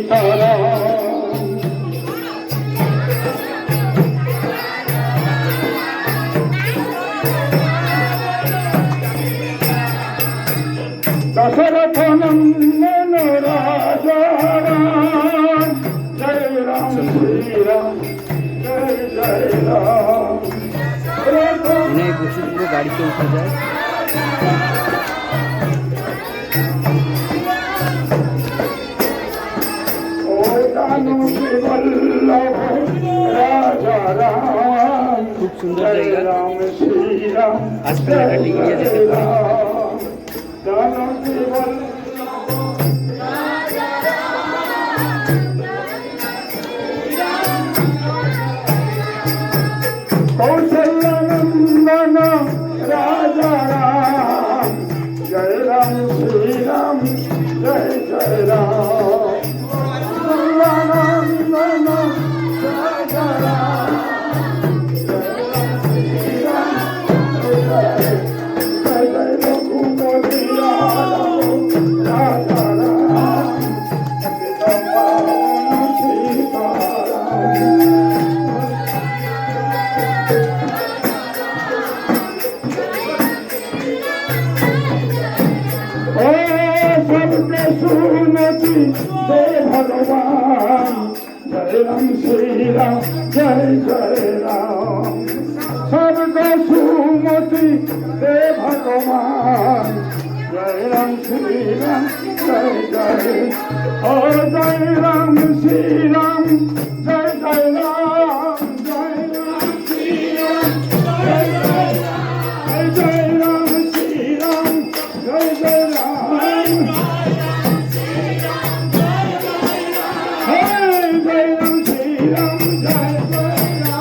सीताराम दशरथ नंदन राजा राम जय राम श्री राम जय जय राम उन्हें घोषित को गाड़ी से उठा जाए। राजा राम खूब सुंदर जाएगा। राम श्री राम आज पहले टिकड़िया जैसे कौशल्यनंदन राजा राम जय राम श्री राम जय जय राम कौशल्यनंदन राजा राम जय राम श्री राम जय जय रघुपति राजा राम सबके सुमति दे भगवान जय राम श्री राम जय जय राम सबके सुमति दे भगवान जय राम श्री राम जय जय और जय राम श्री राम जय जय राम जय राम श्री राम जय जय जय राम श्री राम जय जय राम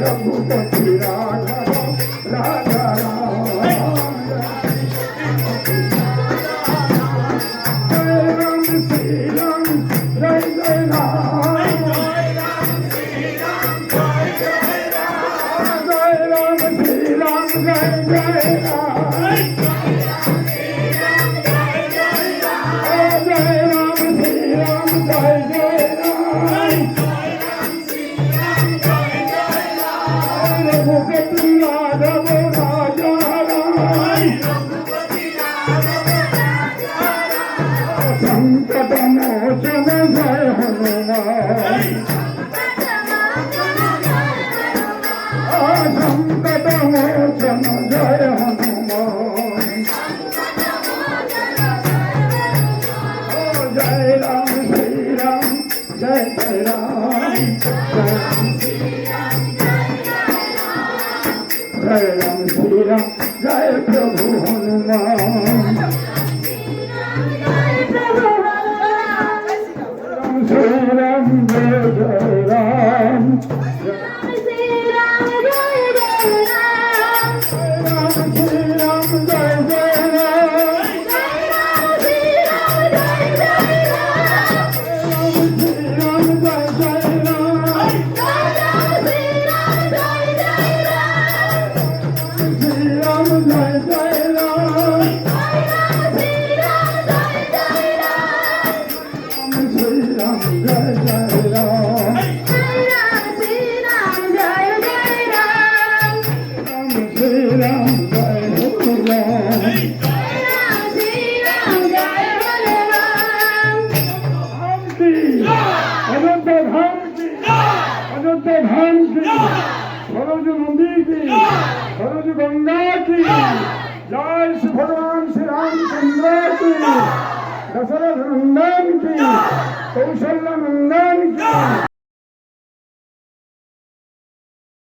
रघुपति राजा राम जय राम श्री राम जय जय राम जय राम श्री राम जय जय राम जय राम श्री राम जय जय राम संकट मोचन जय हनुमान संकट मोचन जय हनुमान जय राम श्री राम जय जय राम जय राम श्री राम जय प्रभु हनुमान श्री राम जय जय राम श्री राम जय जय राम श्री राम जय जय राम श्री राम जय जय राम श्री राम जय जय राम श्री राम जय जय राम अयोध्या धाम की सरोज नदी की सरोज गंगा की जय श्री भगवान श्री रामचंद्र की दशरथ नंदन की कौशल्य नंदन की।